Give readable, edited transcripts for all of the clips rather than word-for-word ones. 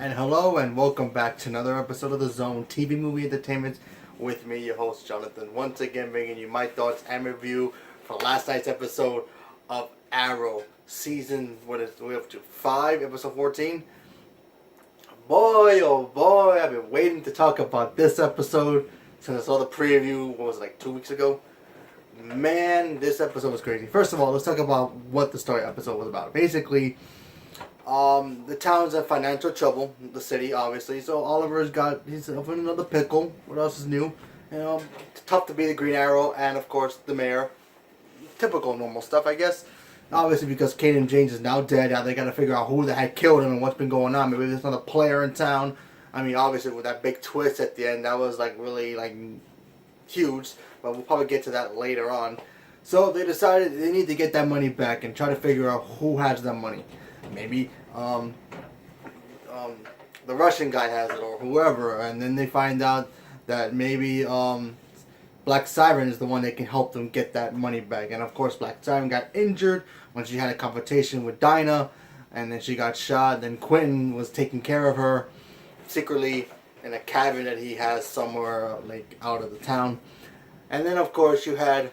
And hello and welcome back to another episode of The Zone TV Movie Entertainment with me, your host Jonathan. Once again, bringing you my thoughts and review for last night's episode of Arrow season. What is we up to 5, episode 14? Boy, oh boy, I've been waiting to talk about this episode since I saw the preview. What was it, like 2 weeks ago? Man, this episode was crazy. First of all, let's talk about what the story episode was about. Basically, the town's in financial trouble, the city, obviously. So he's in another pickle. What else is new? It's tough to be the Green Arrow and, of course, the mayor. Typical normal stuff, I guess. Obviously, because Caden James is now dead, now they got to figure out who the heck killed him and what's been going on. Maybe there's another player in town. I mean, obviously, with that big twist at the end, that was, really, huge. But we'll probably get to that later on. So they decided they need to get that money back and try to figure out who has that money. Maybe the Russian guy has it or whoever, and then they find out that maybe Black Siren is the one that can help them get that money back. And of course, Black Siren got injured when she had a confrontation with Dinah, and then she got shot. Then Quentin was taking care of her secretly in a cabin that he has somewhere out of the town. And then of course you had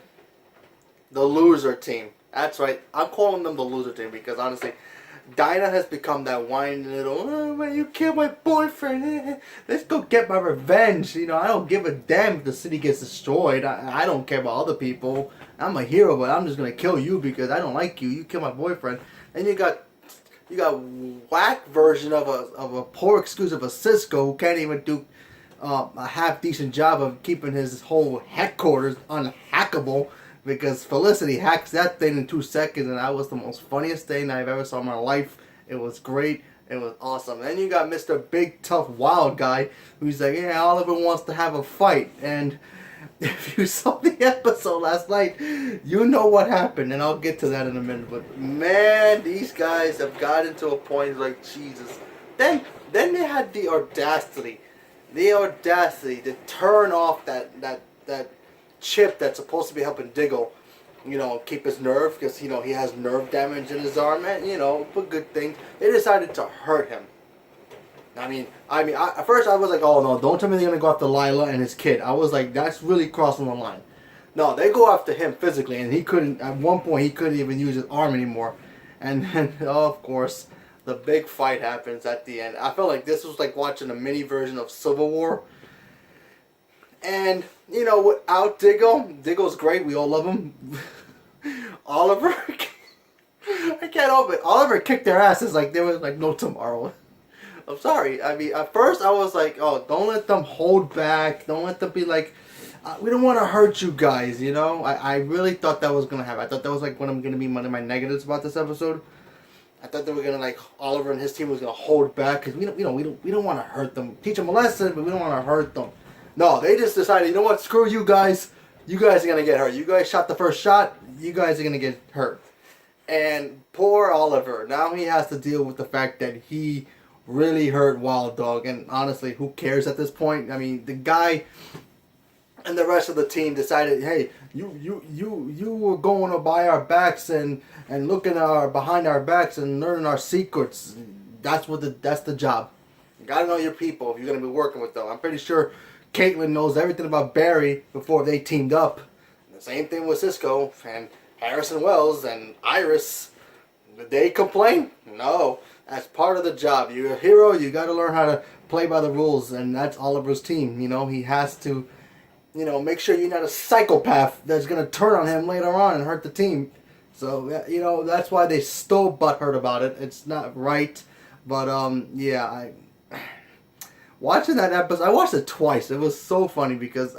the loser team. That's right, I'm calling them the loser team because honestly, Dinah has become that whiny little, oh, man, you killed my boyfriend. Let's go get my revenge. I don't give a damn if the city gets destroyed. I don't care about other people. I'm a hero, but I'm just going to kill you because I don't like you. You killed my boyfriend. And you got whack version of a poor excuse of a Cisco who can't even do a half decent job of keeping his whole headquarters unhackable. Because Felicity hacks that thing in 2 seconds, and that was the most funniest thing I've ever saw in my life. It was great. It was awesome. And then you got Mr. Big Tough Wild Guy, who's like, yeah, Oliver wants to have a fight. And if you saw the episode last night, you know what happened. And I'll get to that in a minute. But man, these guys have gotten to a point like, Jesus. Then they had the audacity to turn off that chip that's supposed to be helping Diggle, keep his nerve because he has nerve damage in his arm, and a good thing. They decided to hurt him. At first I was like, oh no, don't tell me they're gonna go after Lila and his kid. I was like, that's really crossing the line. No, they go after him physically, and at one point he couldn't even use his arm anymore. And then of course the big fight happens at the end. I felt like this was like watching a mini version of Civil War. And, without Diggle's great. We all love him. Oliver, I can't help it. Oliver kicked their asses like there was no tomorrow. I'm sorry. At first I was like, oh, don't let them hold back. Don't let them be like, we don't want to hurt you guys, I really thought that was going to happen. I thought that was one of one of my negatives about this episode. I thought they were going to, Oliver and his team was going to hold back because we don't want to hurt them. Teach them a lesson, but we don't want to hurt them. No, they just decided, you know what, screw you guys. You guys are going to get hurt. You guys shot the first shot. You guys are going to get hurt. And poor Oliver. Now he has to deal with the fact that he really hurt Wild Dog. And honestly, who cares at this point? The guy and the rest of the team decided, hey, you were going by our backs and looking behind our backs and learning our secrets. That's the job. You got to know your people if you're going to be working with them. I'm pretty sure Caitlin knows everything about Barry before they teamed up. The same thing with Cisco and Harrison Wells and Iris. Did they complain? No. That's part of the job. You're a hero. You got to learn how to play by the rules, and that's Oliver's team. He has to, make sure you're not a psychopath that's going to turn on him later on and hurt the team. So, that's why they still butthurt about it. It's not right. But, watching that episode, I watched it twice. It was so funny because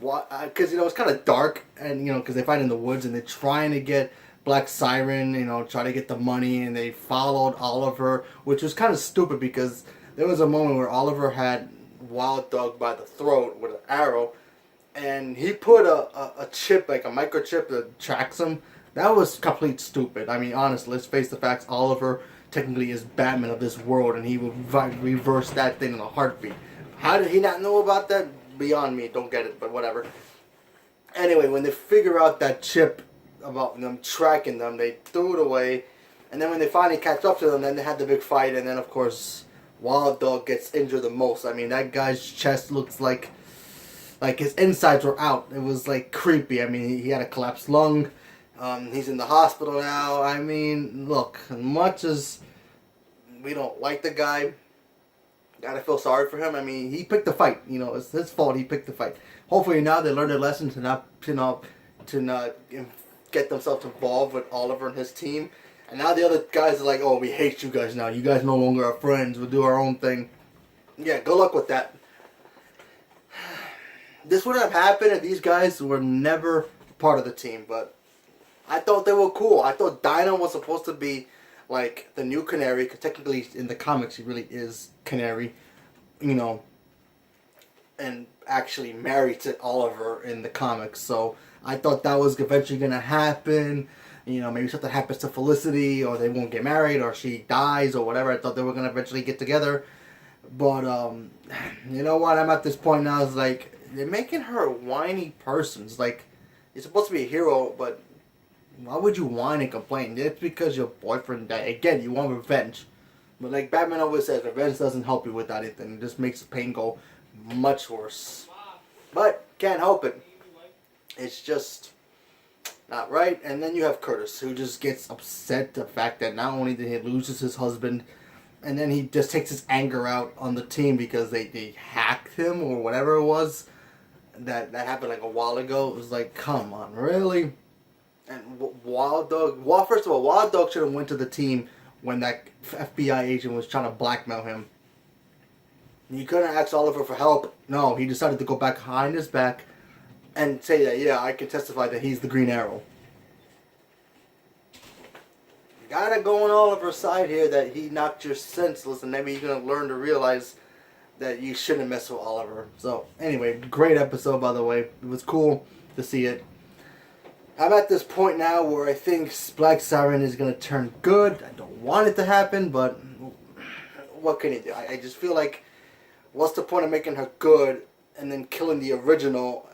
it's kind of dark, and because they fight in the woods and they're trying to get Black Siren, try to get the money, and they followed Oliver, which was kind of stupid because there was a moment where Oliver had Wild Dog by the throat with an arrow, and he put a chip, like a microchip that tracks him. That was complete stupid. Honestly, let's face the facts. Oliver technically is Batman of this world, and he will reverse that thing in a heartbeat. How did he not know about that? Beyond me, don't get it, but whatever. Anyway, when they figure out that chip about them tracking them, they threw it away, and then when they finally catch up to them, then they had the big fight, and then of course Wild Dog gets injured the most. I mean, that guy's chest looks like his insides were out. It was like creepy. I mean, he had a collapsed lung. He's in the hospital now. I mean, look, as much as we don't like the guy, gotta feel sorry for him. I mean, he picked the fight. You know, it's his fault. He picked the fight. Hopefully now they learn their lesson to not get themselves involved with Oliver and his team. And now the other guys are like, oh, we hate you guys now. You guys no longer are friends. We'll do our own thing. Yeah, good luck with that. This wouldn't have happened if these guys were never part of the team, but I thought they were cool. I thought Dino was supposed to be like the new Canary, because technically in the comics he really is Canary, you know, and actually married to Oliver in the comics. So I thought that was eventually going to happen. You know, maybe something happens to Felicity, or they won't get married, or she dies, or whatever. I thought they were going to eventually get together. But, you know what? I'm at this point now, it's like, they're making her a whiny person. It's like, you're supposed to be a hero, but why would you whine and complain? It's because your boyfriend died. Again, you want revenge. But like Batman always says, revenge doesn't help you with anything. It just makes the pain go much worse. But, can't help it. It's just not right. And then you have Curtis, who just gets upset the fact that not only did he loses his husband, and then he just takes his anger out on the team because they hacked him or whatever it was. That happened like a while ago. It was like, come on, really? And Wild Dog... Well, first of all, Wild Dog should have went to the team when that FBI agent was trying to blackmail him. He couldn't ask Oliver for help. No, he decided to go back behind his back and say that, yeah, I can testify that he's the Green Arrow. You gotta go on Oliver's side here that he knocked you senseless, and maybe you're gonna learn to realize that you shouldn't mess with Oliver. So, anyway, great episode, by the way. It was cool to see it. I'm at this point now where I think Black Siren is going to turn good. I don't want it to happen, but what can you do? I just feel like, what's the point of making her good and then killing the original?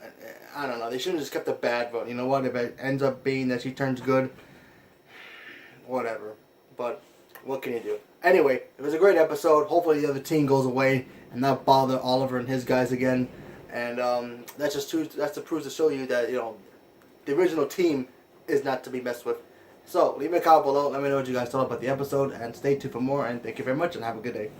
I don't know. They shouldn't have just kept the bad, but you know what? If it ends up being that she turns good, whatever. But what can you do? Anyway, it was a great episode. Hopefully the other team goes away and not bother Oliver and his guys again. And that's the proof to show you that, you know, the original team is not to be messed with. So, leave me a comment below. Let me know what you guys thought about the episode. And stay tuned for more. And thank you very much. And have a good day.